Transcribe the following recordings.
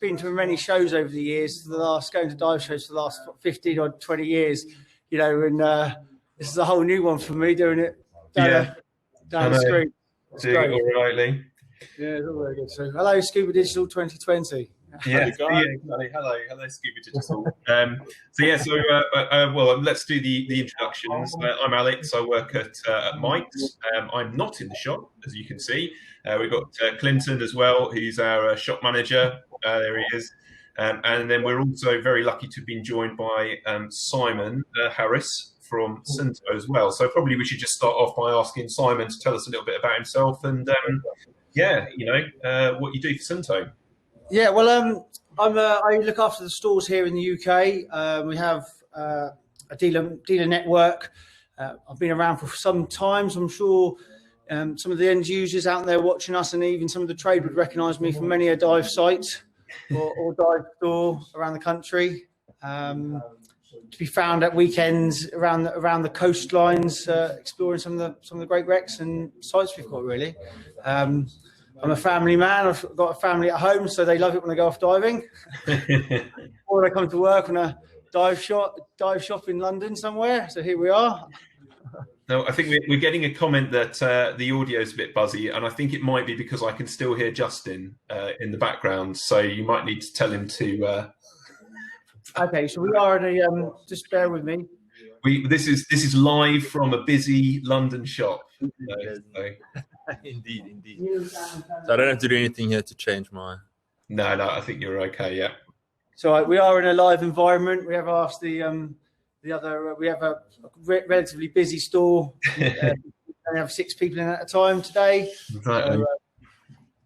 been to many shows over the years, going to dive shows for the last 15 or 20 years, and this is a whole new one for me, doing it down the screen. It's doing it all right, Lee. Yeah, it's all very good. So, hello, Scuba.Digital 2020. Yeah, hello, Scuba.Digital. Well, let's do the introductions. I'm Alex. I work at Mike's. I'm not in the shop, as you can see. We've got Clinton as well, who's our shop manager. There he is. And then we're also very lucky to have been joined by Simon Harris from Suunto as well. So probably we should just start off by asking Simon to tell us a little bit about himself and what you do for Suunto. Yeah, well, I look after the stores here in the UK. We have a dealer network. I've been around for some time, so I'm sure some of the end users out there watching us, and even some of the trade, would recognise me from many a dive site or dive store around the country. To be found at weekends around the coastlines, exploring some of the great wrecks and sites we've got. Really, I'm a family man. I've got a family at home, so they love it when I go off diving. Or when I come to work on a dive shop in London somewhere. So here we are. No, I think we're getting a comment that the audio is a bit buzzy, and I think it might be because I can still hear Justin in the background. So you might need to tell him to. Okay, so we are in a. Just bear with me. This is live from a busy London shop. Indeed. So I don't have to do anything here to change my. No, I think you're okay. Yeah. So we are in a live environment. We have asked the other. We have a relatively busy store. We have 6 people in at a time today. Right. So,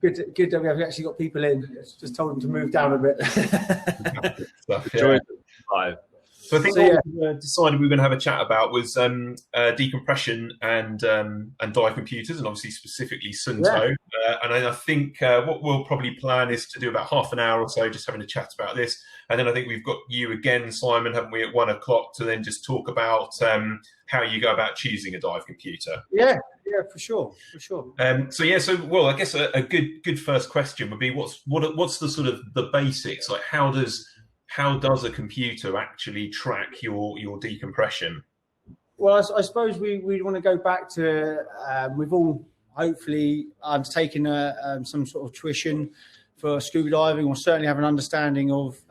good that we have actually got people in. Just told them to move down a bit. So I think what we decided we were going to have a chat about was decompression and dive computers, and obviously specifically Suunto. Yeah. And then I think what we'll probably plan is to do about half an hour or so, just having a chat about this. And then I think we've got you again, Simon, haven't we, at 1 o'clock, to then just talk about how you go about choosing a dive computer. Yeah, for sure. So I guess a good first question would be what's the sort of the basics, like how does a computer actually track your decompression? Well, I suppose we want to go back to we've all hopefully undertaken some sort of tuition for scuba diving, or certainly have an understanding of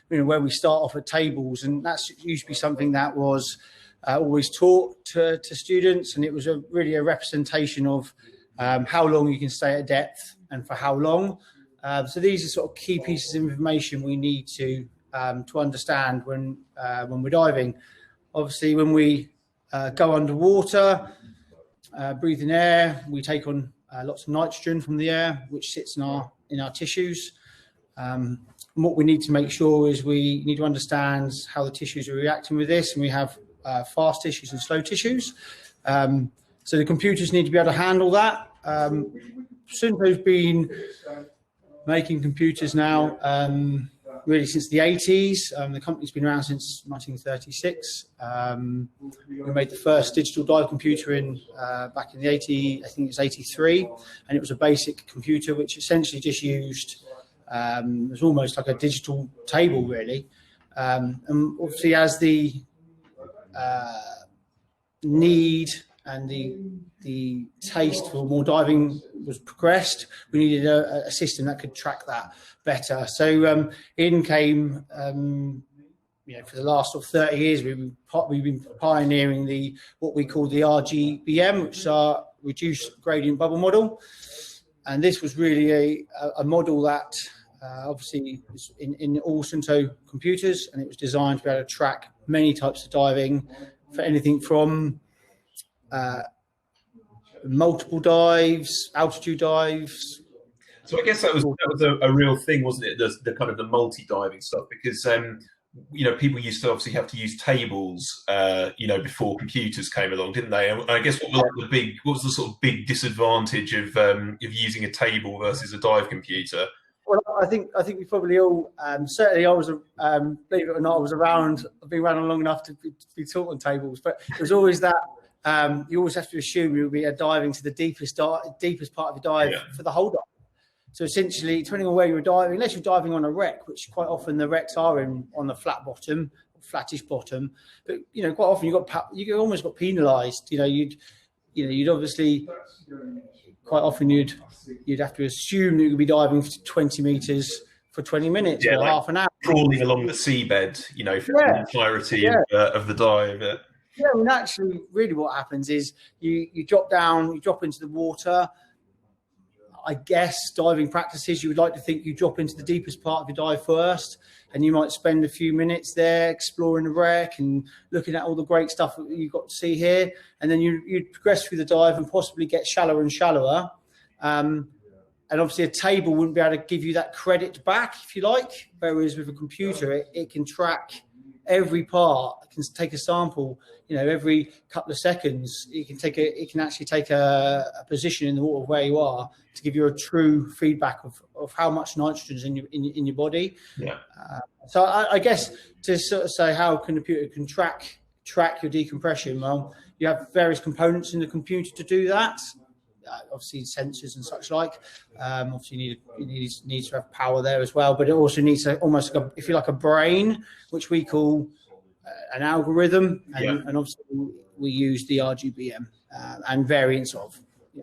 where we start off at tables, and that's used to be something that was always taught to students, and it was really a representation of how long you can stay at depth and for how long. So these are sort of key pieces of information we need to understand when we're diving. Obviously, when we go underwater, breathing air, we take on lots of nitrogen from the air, which sits in our tissues. And what we need to make sure is we need to understand how the tissues are reacting with this, and we have fast tissues and slow tissues. So the computers need to be able to handle that. Suunto's been making computers now really since the 80s. The company's been around since 1936. We made the first digital dive computer back in the 80s, I think it was 83, and it was a basic computer which essentially just used, it was almost like a digital table really. And obviously as the need and the taste for more diving was progressed, we needed a system that could track that better. So in came, for the last sort of 30 years, we've been pioneering what we call the RGBM, which is our reduced gradient bubble model. And this was really a model that obviously was in all Suunto computers, and it was designed to be able to track many types of diving, for anything from multiple dives, altitude dives. So I guess that was a real thing, wasn't it? The kind of the multi-diving stuff, because people used to obviously have to use tables, before computers came along, didn't they? And I guess what was the sort of big disadvantage of using a table versus a dive computer? Well, I think we probably all, certainly I was, believe it or not, I've been around long enough to be taught on tables, but it was always that you always have to assume you'll be diving to the deepest part of the dive for the whole dive. So essentially, depending on where you're diving, unless you're diving on a wreck, which quite often the wrecks are on the flat bottom, flattish bottom, but quite often you almost got penalised. You'd obviously quite often you'd have to assume that you'd be diving for 20 meters for 20 minutes or half an hour, crawling along the seabed, for the entirety of the dive. Yeah, and actually, really, what happens is you drop down, you drop into the water. I guess diving practices, you would like to think you drop into the deepest part of your dive first, and you might spend a few minutes there exploring the wreck and looking at all the great stuff that you've got to see here. And then you'd progress through the dive and possibly get shallower and shallower. And obviously a table wouldn't be able to give you that credit back, if you like, whereas with a computer, it can track every part. It can take a sample, every couple of seconds. It can actually take a position in the water where you are to give you a true feedback of how much nitrogen is in your body. Yeah. So I guess to sort of say how a computer can track your decompression, well, you have various components in the computer to do that. Obviously sensors and such like. Obviously you need to have power there as well, but it also needs almost like if you like a brain, which we call an algorithm, and obviously we use the RGBM and variants of. Yeah.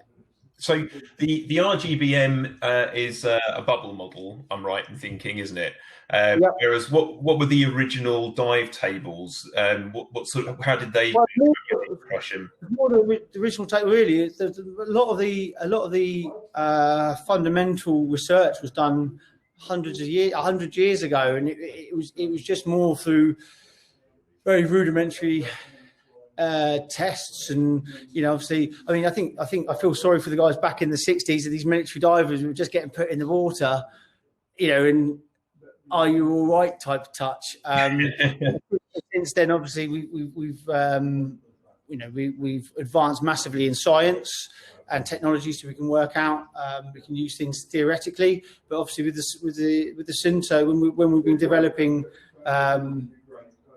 So the RGBM is a bubble model, I'm right in thinking, isn't it? Yep. Whereas what were the original dive tables? What sort of, how did they do compression? More the original table really is a lot of the fundamental research was done 100 years ago, and it was just more through very rudimentary tests, and obviously, I think I feel sorry for the guys back in the 60s of these military divers who were just getting put in the water, and are you all right type of touch. Since then, obviously, we've advanced massively in science and technology, so we can work out, we can use things theoretically, but obviously with the Suunto, when we've been developing the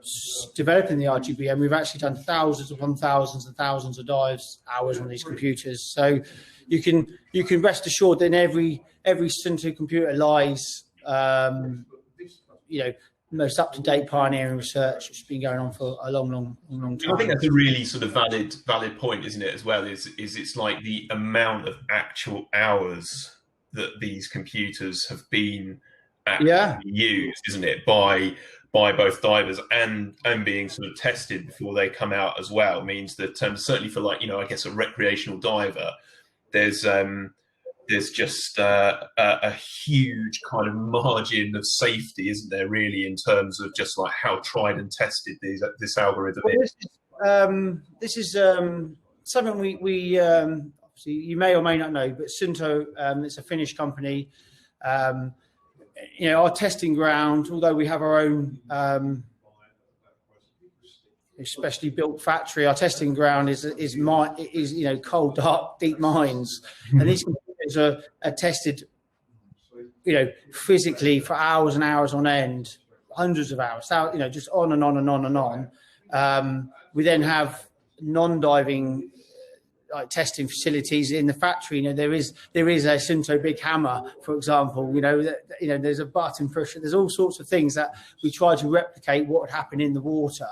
RGBM, we've actually done thousands upon thousands and thousands of dives hours on these computers. So you can rest assured that in every Suunto computer lies most up-to-date pioneering research that's been going on for a long time. I think that's a really sort of valid point, isn't it, as well, is it's like the amount of actual hours that these computers have been used, isn't it, by both divers and being sort of tested before they come out as well, means that certainly for I guess a recreational diver, there's just a huge kind of margin of safety, isn't there, really, in terms of just like how tried and tested this algorithm is. This is something we obviously you may or may not know, but Suunto, it's a Finnish company. Our testing ground, although we have our own especially built factory, our testing ground is cold, dark, deep mines, and these computers are tested, physically for hours and hours on end, hundreds of hours, just on and on and on and on. We then have non-diving testing facilities in the factory. There is a Suunto big hammer, for example. There's a button pusher. There's all sorts of things that we try to replicate what would happen in the water.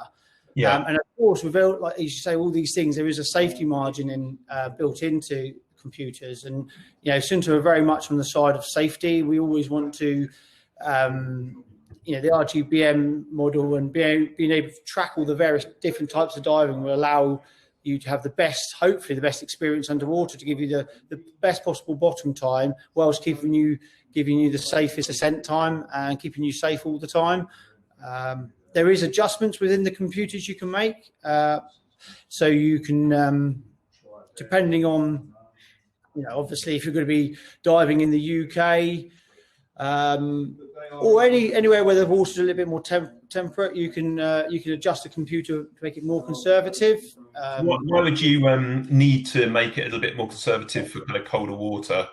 Yeah. And of course, without, like you say, all these things, there is a safety margin built into computers. And Suunto are very much on the side of safety. We always want to, the RGBM model and being able to track all the various different types of diving will allow you to have hopefully the best experience underwater, to give you the best possible bottom time, whilst giving you the safest ascent time and keeping you safe all the time. There is adjustments within the computers you can make, so you can, depending on, obviously if you're going to be diving in the UK or anywhere where the water's a little bit more temperate, you can adjust the computer to make it more conservative. Why would you need to make it a little bit more conservative for kind of colder water?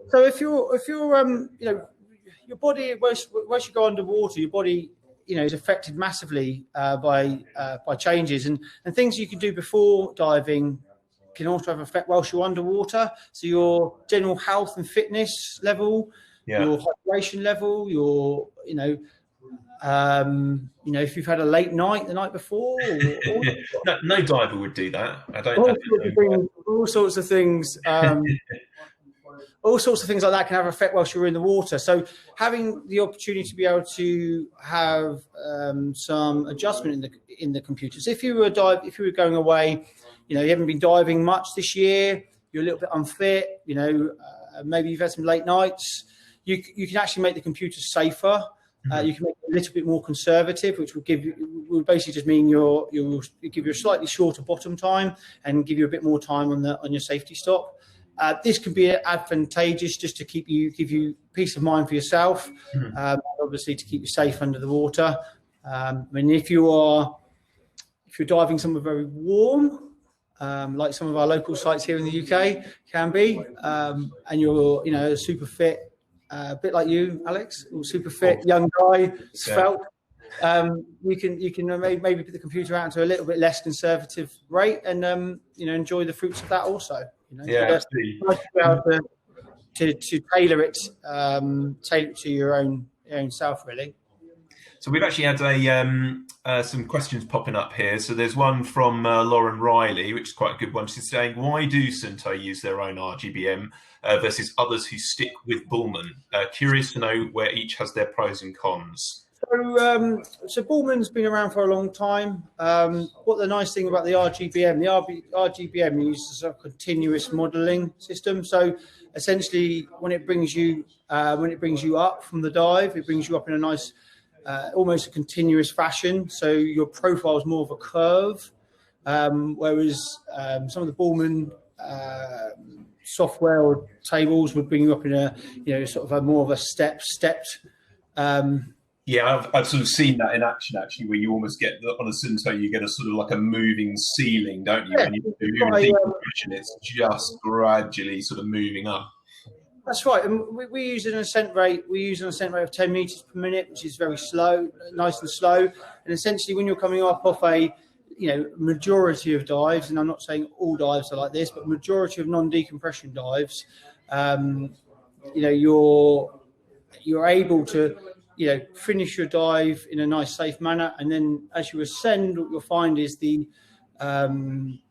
So if you're your body, once you go underwater, your body is affected massively by changes and things you can do before diving can also have an effect whilst you're underwater. So your general health and fitness level, your hydration level, your, if you've had a late night the night before. No diver would do that. All sorts of things. All sorts of things like that can have an effect whilst you're in the water. So having the opportunity to be able to have some adjustment in the computers. If you were going away, you haven't been diving much this year, you're a little bit unfit, maybe you've had some late nights, you can actually make the computers safer. You can make it a little bit more conservative, which will basically just mean you'll give you a slightly shorter bottom time and give you a bit more time on your safety stop. This could be advantageous just to give you peace of mind for yourself, obviously to keep you safe under the water. If you're diving somewhere very warm, like some of our local sites here in the UK can be, and you're super fit. A bit like you, Alex, super fit, young guy, svelte. You can maybe put the computer out to a little bit less conservative rate, and enjoy the fruits of that also. Absolutely. To tailor it to your own self, really. So we've actually had some questions popping up here. So there's one from Lauren Riley, which is quite a good one. She's saying, why do Suunto use their own RGBM versus others who stick with Bullman? Curious to know where each has their pros and cons. So Bullman's been around for a long time. What the nice thing about the RGBM uses a continuous modelling system. So essentially, when it brings you up from the dive, it brings you up in a nice, almost a continuous fashion. So your profile is more of a curve, whereas some of the Bullman software or tables would bring you up in a sort of a more of a stepped. I've sort of seen that in action, actually, where you almost get on a Suunto, you get a sort of like a moving ceiling, don't you? When you do your decompression, it's just gradually sort of moving up. That's right, and we use an ascent rate. We use an ascent rate of 10 meters per minute, which is very slow, nice and slow. And essentially, when you're coming up off a majority of dives, and I'm not saying all dives are like this, but majority of non-decompression dives, you're able to finish your dive in a nice, safe manner, and then as you ascend, what you'll find is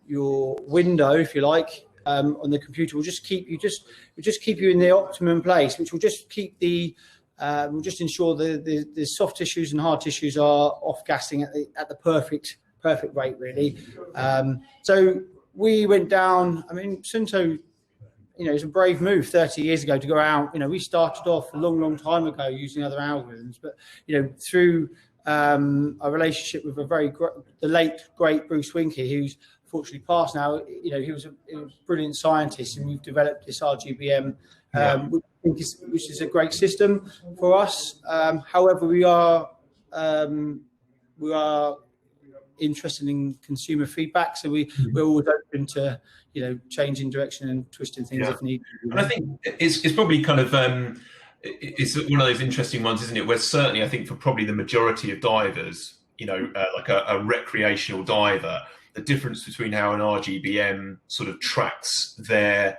your window, if you like, on the computer will just keep you in the optimum place, which will just keep will just ensure the soft tissues and hard tissues are off gassing at the perfect rate, really. So we went down. Suunto, it's a brave move 30 years ago to go out. We started off a long time ago using other algorithms, but through a relationship with the late great Bruce Winke, who's fortunately passed now. He was a brilliant scientist, and we've developed this RGBM, which is a great system for us. However, we are interested in consumer feedback, so we're always open to changing direction and twisting things if needed. And I think it's probably kind of it's one of those interesting ones, isn't it? Where certainly I think for probably the majority of divers, like a recreational diver, the difference between how an RGBM sort of tracks their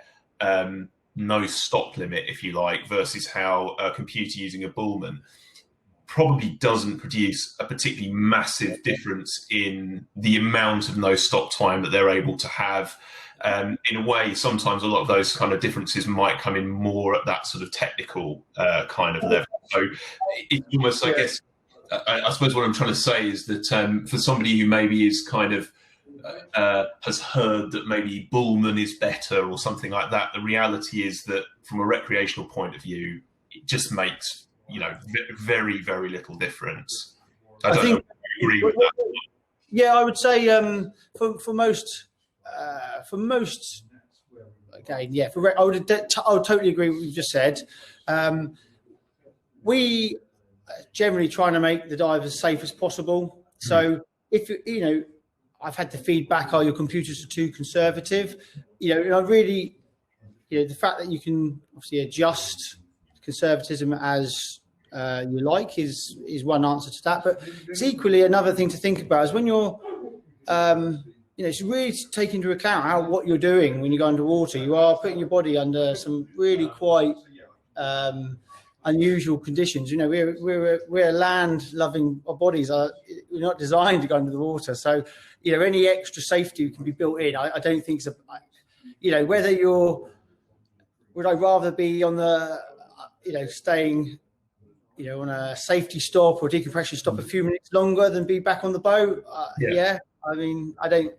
no stop limit, if you like, versus how a computer using a Bullman probably doesn't produce a particularly massive difference in the amount of no stop time that they're able to have. In a way, sometimes a lot of those kind of differences might come in more at that sort of technical kind of level. So it's almost, I guess, I suppose what I'm trying to say is that for somebody who maybe is kind of has heard that maybe Bullman is better or something like that, the reality is that from a recreational point of view, it just makes very, very little difference. I don't know if you agree with that. Yeah, I would say for most, again, I would totally agree with what you just said. We generally trying to make the dive as safe as possible. So if I've had the feedback, your computers are too conservative. And I really, the fact that you can obviously adjust conservatism as you like is one answer to that. But it's equally another thing to think about is when you're it's really to take into account what you're doing when you go underwater. You are putting your body under some really quite unusual conditions. We're a land-loving. Our bodies we're not designed to go under the water. So, any extra safety can be built in. I don't think it's whether would I rather be on the, staying, on a safety stop or decompression stop a few minutes longer than be back on the boat? Yeah. I mean, I don't,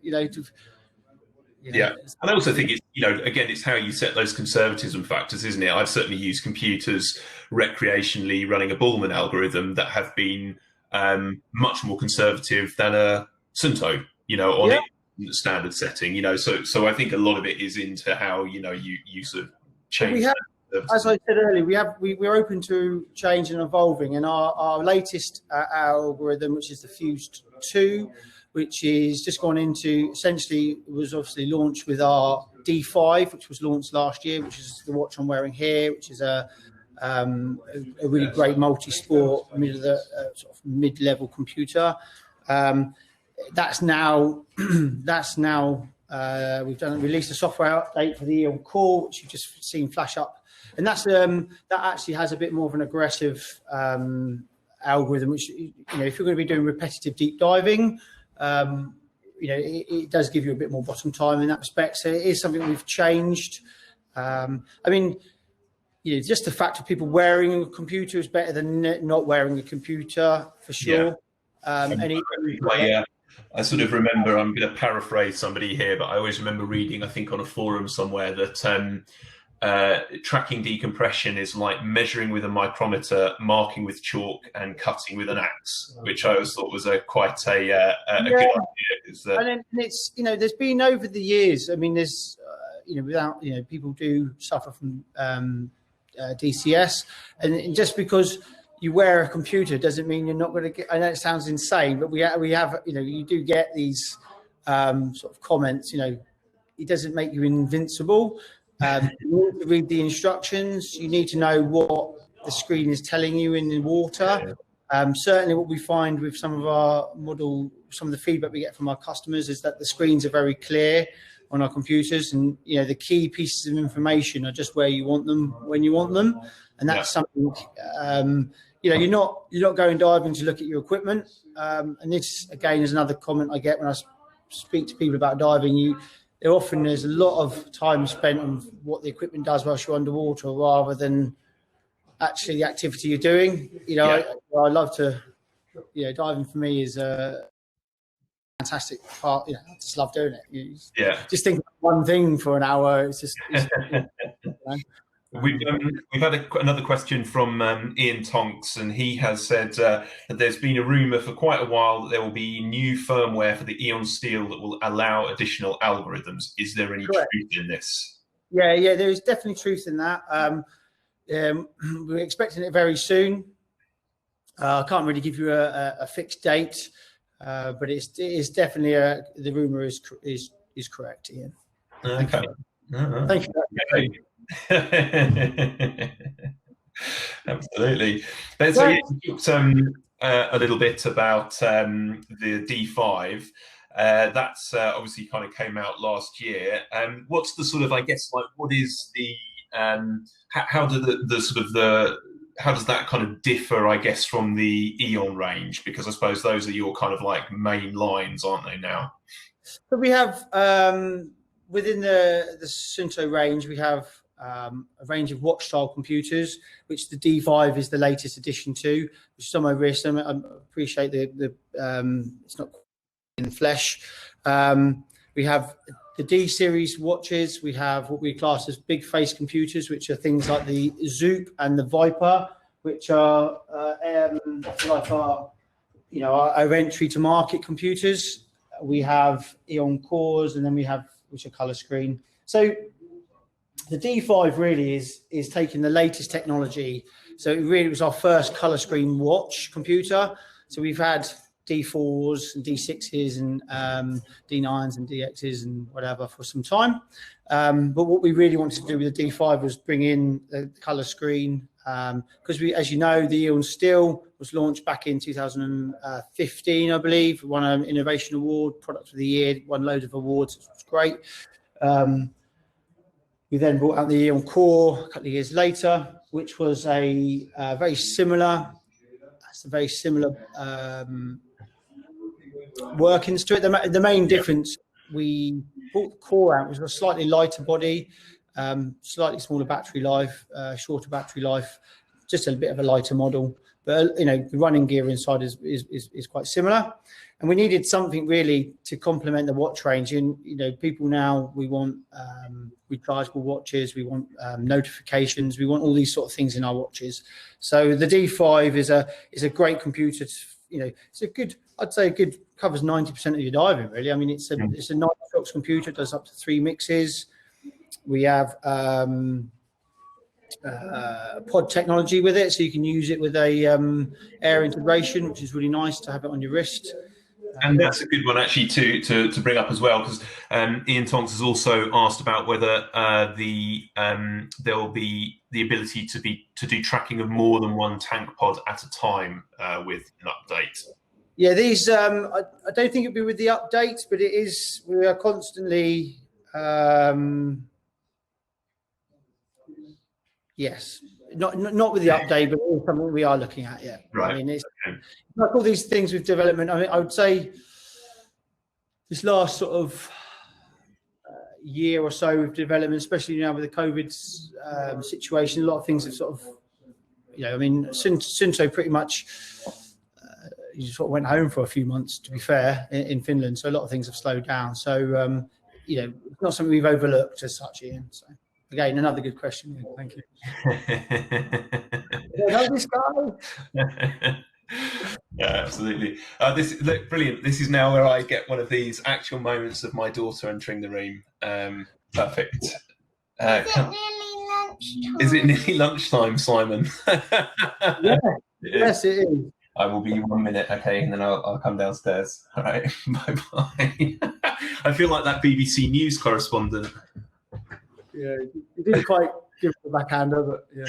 Yeah, and I also think it's, again, it's how you set those conservatism factors, isn't it? I've certainly used computers recreationally running a Bullman algorithm that have been much more conservative than a Suunto, on the standard setting, So I think a lot of it is into how you sort of change. As I said earlier, we're open to change and evolving, and our latest algorithm, which is the Fused 2, which is just gone into, essentially was obviously launched with our D5, which was launched last year, which is the watch I'm wearing here, which is a really great multi-sport sort of mid-level computer. That's now we've released a software update for the Eon Core, which you've just seen flash up. And that actually has a bit more of an aggressive algorithm, which, if you're going to be doing repetitive deep diving, it does give you a bit more bottom time in that respect. So it is something we've changed. Just the fact of people wearing a computer is better than not wearing a computer, for sure. Yeah. I sort of remember, I'm going to paraphrase somebody here, but I always remember reading, I think on a forum somewhere, that tracking decompression is like measuring with a micrometer, marking with chalk, and cutting with an axe, which I always thought was quite a good idea. And it's, there's been over the years, there's, people do suffer from DCS, and just because you wear a computer doesn't mean you're not going to get. I know it sounds insane, but we have you do get these sort of comments. It doesn't make you invincible. You need to read the instructions. You need to know what the screen is telling you in the water. Certainly, what we find with some of the feedback we get from our customers is that the screens are very clear on our computers, and the key pieces of information are just where you want them when you want them, and that's something. You're not going diving to look at your equipment, and this again is another comment I get when I speak to people about diving. There's a lot of time spent on what the equipment does whilst you're underwater, rather than actually the activity you're doing. I love to, diving for me is a fantastic part. I just love doing it. Just think about one thing for an hour. It's just. We've had another question from Ian Tonks, and he has said that there's been a rumour for quite a while that there will be new firmware for the Eon Steel that will allow additional algorithms. Is there any truth in this? Yeah, there is definitely truth in that. We're expecting it very soon. I can't really give you a fixed date, but it is definitely the rumour is correct, Ian. Okay. Thank you. Absolutely. So you talked a little bit about the D5. That's obviously kind of came out last year. What's the sort of, I guess, like, what is the how does that kind of differ, I guess, from the Eon range? Because I suppose those are your kind of like main lines, aren't they now? So we have within the Suunto range, we have a range of watch style computers, which the D5 is the latest addition to, which is on my wrist. I appreciate the it's not in the flesh. We have the D series watches. We have what we class as big face computers, which are things like the Zoop and the Viper, which are like our entry to market computers. We have Eon Cores, and then we have, which are color screen. So the D5 really is taking the latest technology. So it really was our first color screen watch computer. So we've had D4s and D6s and D9s and DXs and whatever for some time. But what we really wanted to do with the D5 was bring in the color screen because we, as you know, the Eon Steel was launched back in 2015, I believe. Won an innovation award, product of the year, won loads of awards. It was great. We then brought out the Eon Core a couple of years later, which was a very similar. That's a very similar workings to it. The main difference, we brought the Core out, which was a slightly lighter body, slightly smaller battery life, shorter battery life, just a bit of a lighter model. But the running gear inside is quite similar, and we needed something really to complement the watch range. And people now, we want rechargeable watches, we want notifications, we want all these sort of things in our watches. So the D5 is a great computer. It's a good, I'd say, covers 90% of your diving really. I mean, it's a Nitrox computer, does up to 3 mixes. We have pod technology with it, so you can use it with a air integration, which is really nice to have it on your wrist. And that's a good one actually to bring up as well, because Ian Tonks has also asked about whether there'll be the ability to do tracking of more than one tank pod at a time with an update. Yeah, these I don't think it'll be with the updates, but it is. We are constantly. Yes, not with the update, but it's something we are looking at. Yeah, right. I mean, it's like all these things with development. I mean, I would say this last sort of year or so of development, especially now with the COVID situation, a lot of things have sort of, I mean, Suunto pretty much you sort of went home for a few months, to be fair, in Finland. So a lot of things have slowed down. So it's not something we've overlooked as such, Ian. So. Again, another good question. Thank you. This guy. Yeah, absolutely. This look brilliant. This is now where I get one of these actual moments of my daughter entering the room. Perfect. Is it nearly lunchtime, Simon? Yeah. Yes, it is. I will be 1 minute, okay, and then I'll come downstairs. All right, bye-bye. I feel like that BBC News correspondent. Yeah, you didn't quite give the backhander, but yeah.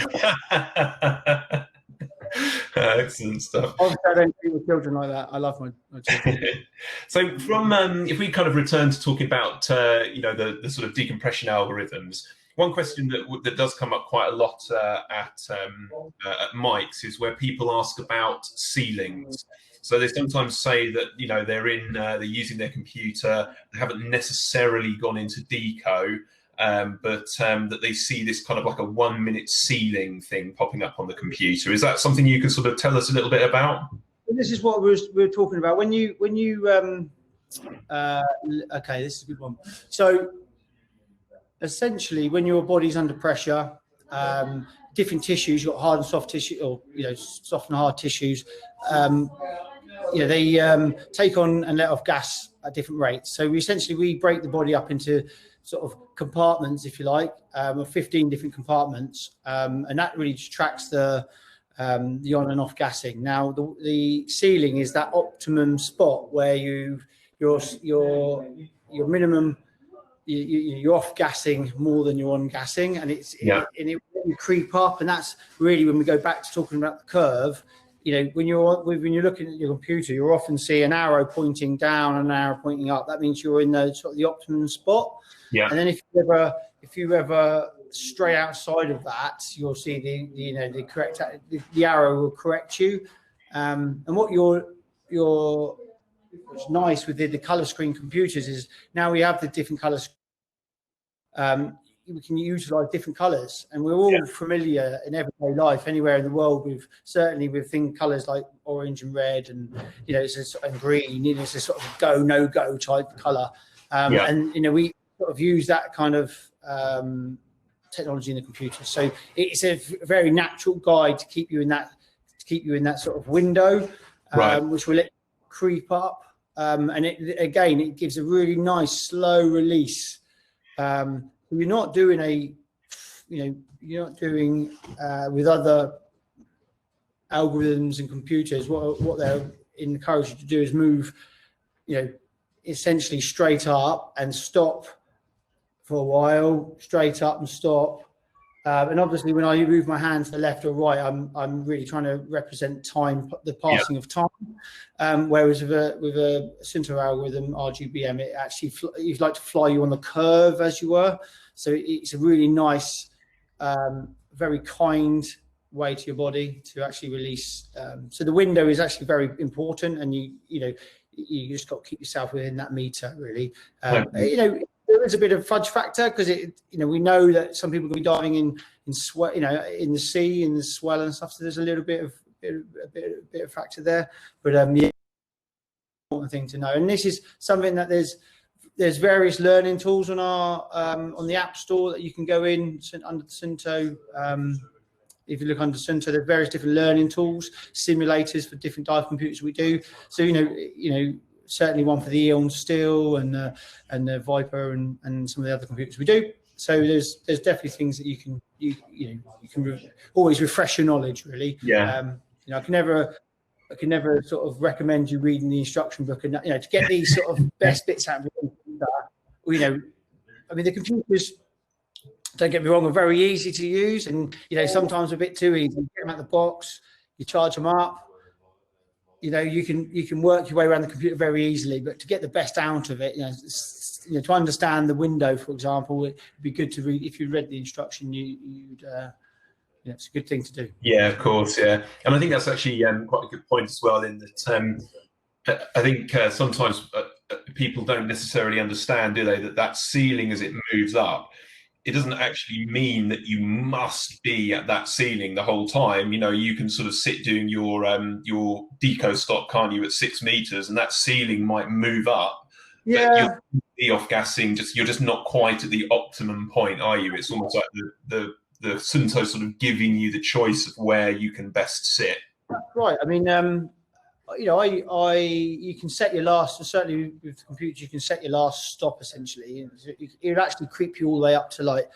Excellent stuff. Obviously, I don't treat with children like that. I love my children. So, from if we kind of return to talking about the sort of decompression algorithms, one question that does come up quite a lot at Mike's is where people ask about ceilings. So they sometimes say that they're using their computer, they haven't necessarily gone into deco. But that they see this kind of like a 1 minute ceiling thing popping up on the computer. Is that something you could sort of tell us a little bit about? This is what we were talking about. When you okay, this is a good one. So essentially, when your body's under pressure, different tissues, you've got hard and soft tissue, or soft and hard tissues, they take on and let off gas at different rates. So we break the body up into sort of compartments, if you like, of 15 different compartments, and that really tracks the on and off gassing. Now, the ceiling is that optimum spot where your minimum, you're off gassing more than you're on gassing, and it will creep up, and that's really when we go back to talking about the curve. When you're looking at your computer, you'll often see an arrow pointing down and an arrow pointing up. That means you're in the sort of the optimum spot. Yeah. And then if you ever stray outside of that, you'll see the arrow will correct you. And what what's nice with the color screen computers is now we have the different colors. We can utilize different colors, and we're all familiar in everyday life anywhere in the world with colors like orange and red, and and green. It's a sort of go no go type color, and we sort of use that kind of technology in the computer. So it's a very natural guide to keep you in that sort of window, which will let you creep up, and it gives a really nice slow release. You're not doing with other algorithms and computers. What they're encouraged you to do is move, essentially straight up and stop for a while, straight up and stop, And obviously, when I move my hand to the left or right, I'm really trying to represent time, the passing of time. Whereas with a Suunto algorithm, RGBM, it actually you'd like to fly you on the curve as you were. So it's a really nice, very kind way to your body to actually release. So the window is actually very important, and you just got to keep yourself within that meter, really. There is a bit of fudge factor because we know that some people can be diving in sweat, in the sea, in the swell and stuff. So there's a little bit of factor there, but important thing to know. And this is something that there's various learning tools on our on the App Store that you can go in under Suunto. If you look under Suunto, there are various different learning tools, simulators for different dive computers we do. So certainly one for the Eon Steel and the Viper and some of the other computers we do. So there's definitely things that you can always refresh your knowledge, really. Yeah. I can never sort of recommend you reading the instruction book and to get these sort of best bits out of it. I mean, the computers, don't get me wrong, are very easy to use, and sometimes a bit too easy. You get them out of the box, you charge them up. You can work your way around the computer very easily, but to get the best out of it, to understand the window, for example, it'd be good to read. If you read the instruction, it's a good thing to do. Yeah, of course, yeah, and I think that's actually quite a good point as well. In that, I think sometimes people don't necessarily understand, do they, that ceiling as it moves up, it doesn't actually mean that you must be at that ceiling the whole time. You can sort of sit doing your deco stop, can't you, at 6 meters, and that ceiling might move up. Yeah. But you're off-gassing, you're just not quite at the optimum point, are you? It's almost like the Suunto sort of giving you the choice of where you can best sit. Right. I mean, you can set your last, certainly with the computers, you can set your last stop essentially. It would actually creep you all the way up to like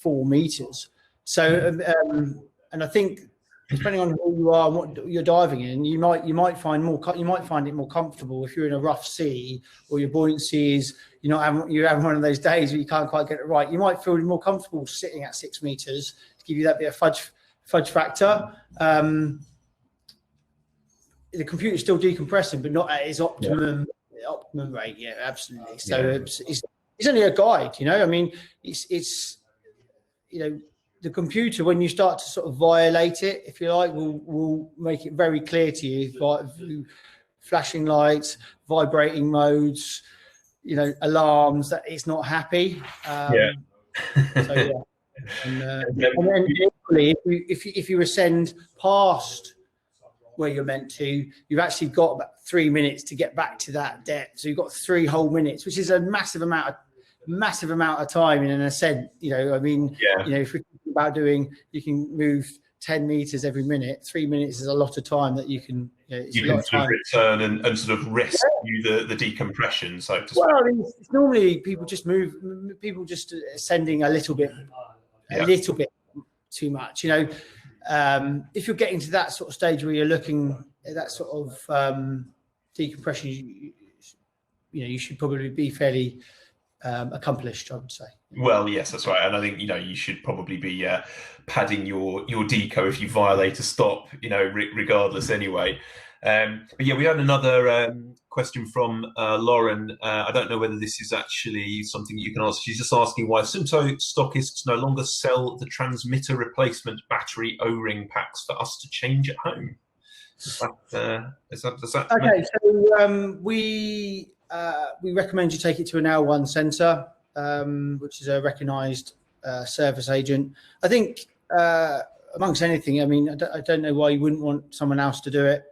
4 meters. So, and I think depending on who you are and what you're diving in, you might find it more comfortable if you're in a rough sea or your buoyancy is you're having one of those days where you can't quite get it right. You might feel more comfortable sitting at 6 meters to give you that bit of fudge factor. The computer's still decompressing, but not at its optimum rate. Yeah, absolutely. So it's only a guide, I mean, it's the computer, when you start to sort of violate it, if you like, will make it very clear to you by flashing lights, vibrating modes, alarms that it's not happy. And then equally, if you ascend past where you're meant to, you've actually got about 3 minutes to get back to that depth. So you've got 3 whole minutes, which is a massive amount of time in an ascent. I mean, if we're talking about you can move 10 meters every minute. 3 minutes is a lot of time that you can. You can sort of return and sort of rescue the decompression. So to speak. Well, I mean, it's normally people just ascending a little bit too much. If you're getting to that sort of stage where you're looking at that sort of decompression, you should probably be fairly accomplished, I would say. Well, yes, that's right. And I think, you should probably be padding your deco if you violate a stop, regardless anyway. But yeah, we had another question from Lauren. I don't know whether this is actually something you can answer. She's just asking why Suunto stockists no longer sell the transmitter replacement battery O-ring packs for us to change at home. Does that okay, so we recommend you take it to an L1 centre, which is a recognised service agent. I think amongst anything, I mean, I don't know why you wouldn't want someone else to do it.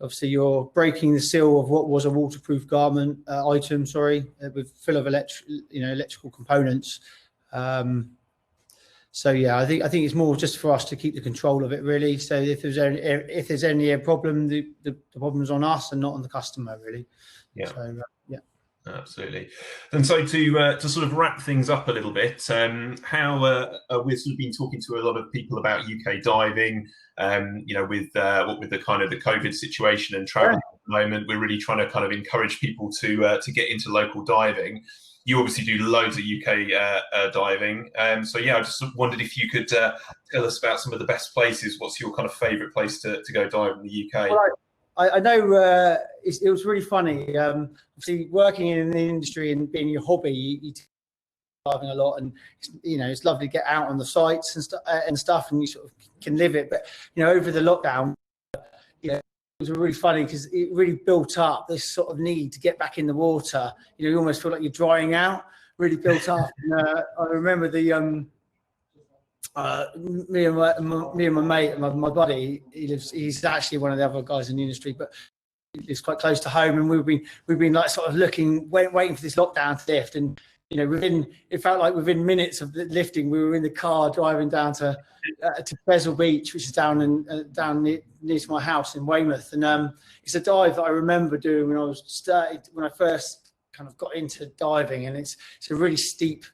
Obviously, you're breaking the seal of what was a waterproof garment item, with full of electrical components. So yeah, I think it's more just for us to keep the control of it, really. So if there's any problem, the problem's on us and not on the customer, really. Yeah. So absolutely. And so to sort of wrap things up a little bit, how we've sort of been talking to a lot of people about UK diving, with the kind of the COVID situation and traveling the moment. We're really trying to kind of encourage people to get into local diving. You obviously do loads of UK diving. So yeah, I just wondered if you could tell us about some of the best places. What's your kind of favourite place to go dive in the UK? Well, I know it was really funny. Obviously, working in the industry and being your hobby, you diving a lot, and it's lovely to get out on the sites and stuff, and you sort of can live it. But over the lockdown, it was really funny because it really built up this sort of need to get back in the water. You almost feel like you're drying out. Really built up. And, I remember the me and my mate, my buddy. He's actually one of the other guys in the industry, but he lives quite close to home. And we've been like sort of waiting for this lockdown to lift. And it felt like within minutes of the lifting, we were in the car driving down to Bezel Beach, which is down near to my house in Weymouth. And it's a dive that I remember doing when I first kind of got into diving. And it's a really steep,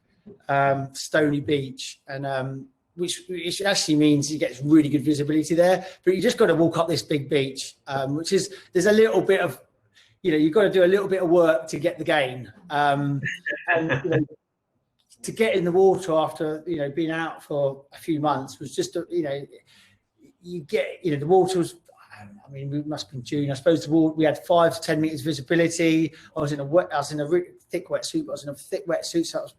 stony beach, and which actually means you get really good visibility there. But you just got to walk up this big beach, which is there's a little bit of you've got to do a little bit of work to get the gain, and to get in the water after being out for a few months was just you get the water was. I mean, we must have been June. I suppose the water, we had 5 to 10 meters visibility. I was in a really thick wetsuit.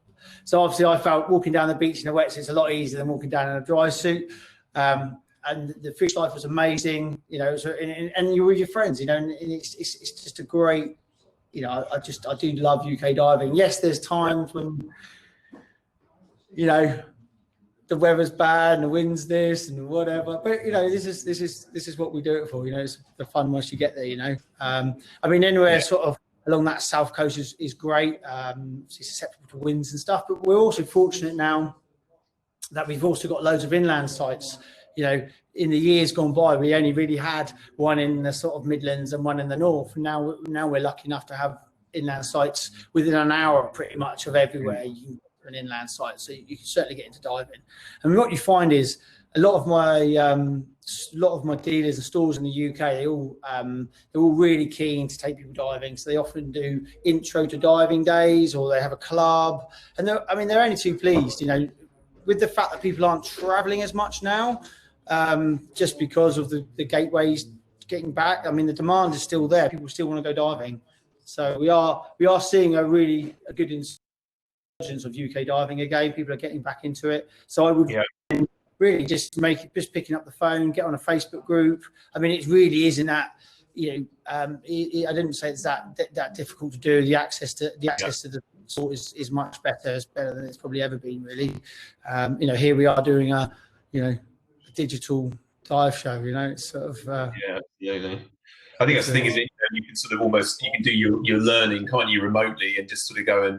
So obviously I felt walking down the beach in a wetsuit is a lot easier than walking down in a dry suit. And the fish life was amazing, and you're with your friends, and it's just a great, I do love UK diving. Yes, there's times when, the weather's bad and the wind's this and whatever, but this is what we do it for. It's the fun once you get there. I mean, anywhere sort of along that south coast is great. It's susceptible to winds and stuff, but we're also fortunate now that we've also got loads of inland sites. In the years gone by, we only really had one in the sort of Midlands and one in the north. And now we're lucky enough to have inland sites within an hour, pretty much, of everywhere. You can go to an inland site, so you can certainly get into diving. And what you find is a lot of my dealers and stores in the UK, they're all really keen to take people diving. So they often do intro to diving days, or they have a club, and they're only too pleased, with the fact that people aren't traveling as much now. Just because of the gateways getting back. I mean, the demand is still there. People still want to go diving. So we are seeing a good insurgence of UK diving again. People are getting back into it. So I would really just picking up the phone, get on a Facebook group. I mean, it really isn't that, I didn't say it's that difficult to do. The access to the sort is much better. It's better than it's probably ever been, really. Here we are doing a digital dive show. It's sort of absolutely. I think that's the thing, is it? You can sort of you can do your learning, can't you, remotely, and just sort of go and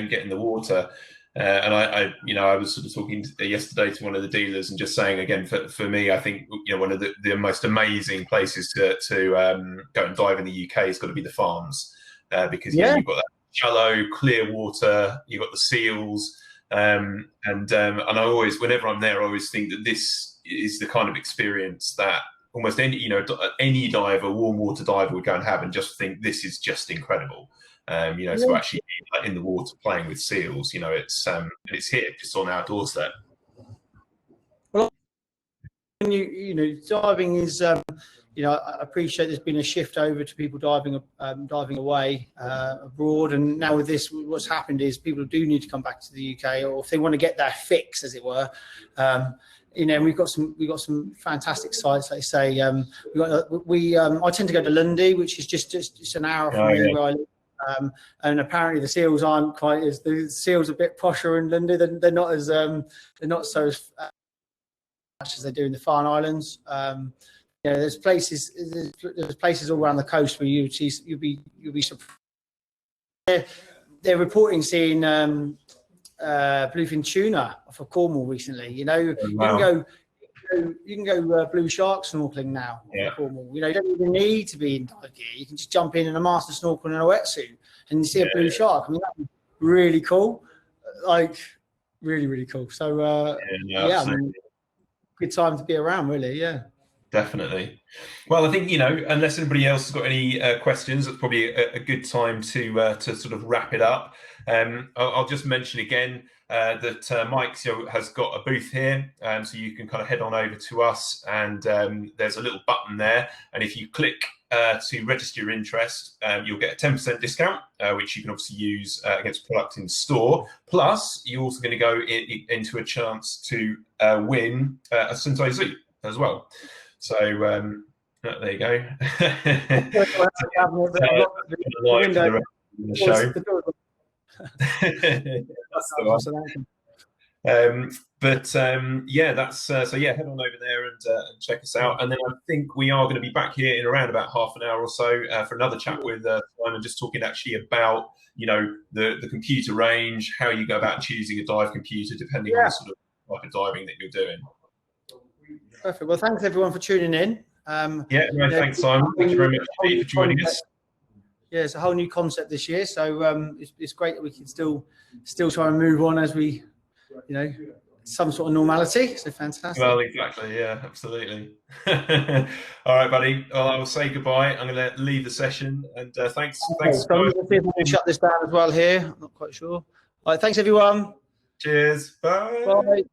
get in the water. And I was sort of talking yesterday to one of the dealers and just saying, again, for me, I think one of the most amazing places to go and dive in the UK has got to be the farms, because you've got that shallow, clear water, you've got the seals. And I always, whenever I'm there, I always think that this is the kind of experience that almost any diver, warm water diver, would go and have, and just think this is just incredible. To actually be in the water playing with seals, it's here, just on our doorstep. Well, diving is, I appreciate there's been a shift over to people diving away abroad, and now with this, what's happened is people do need to come back to the UK, or if they want to get their fix, as it were. We've got some fantastic sites. Like I say, I tend to go to Lundy, which is just an hour from me where I live. And apparently the seals aren't quite as the seals are a bit posher in Lundy. They're not as they're not so much as they do in the Farne Islands. There's places all around the coast where you'll be surprised. They're reporting seeing bluefin tuna off of Cornwall recently. You can go blue shark snorkeling now. In Cornwall. You don't even need to be in dive gear. You can just jump in a master snorkel and a wetsuit, and you see a blue shark. I mean, that's really cool. Like, really, really cool. So, good time to be around, really. Yeah. Definitely. Well, I think, you know, unless anybody else has got any questions, it's probably a good time to sort of wrap it up. I'll just mention again that Mike has got a booth here, so you can kind of head on over to us, and there's a little button there, and if you click to register your interest, you'll get a 10% discount, which you can obviously use against product in store. Plus, you're also going to go into a chance to win a Suunto Zoo as well. So there you go. Yeah, that's so yeah, head on over there and check us out. And then I think we are going to be back here in around about half an hour or so for another chat with Simon, just talking actually about, you know, the computer range, how you go about choosing a dive computer depending on the sort of type of diving that you're doing. Perfect. Well, thanks everyone for tuning in. Thanks, Simon. Thank you very much for joining us. Yeah, it's a whole new concept this year, so it's great that we can still try and move on as we, you know, some sort of normality. So fantastic. Well, exactly. Yeah, absolutely. All right, buddy. Well, I will say goodbye. I'm going to leave the session, and thanks. So I'm going to see if I can shut this down as well here. I'm not quite sure. All right, thanks everyone. Cheers. Bye. Bye.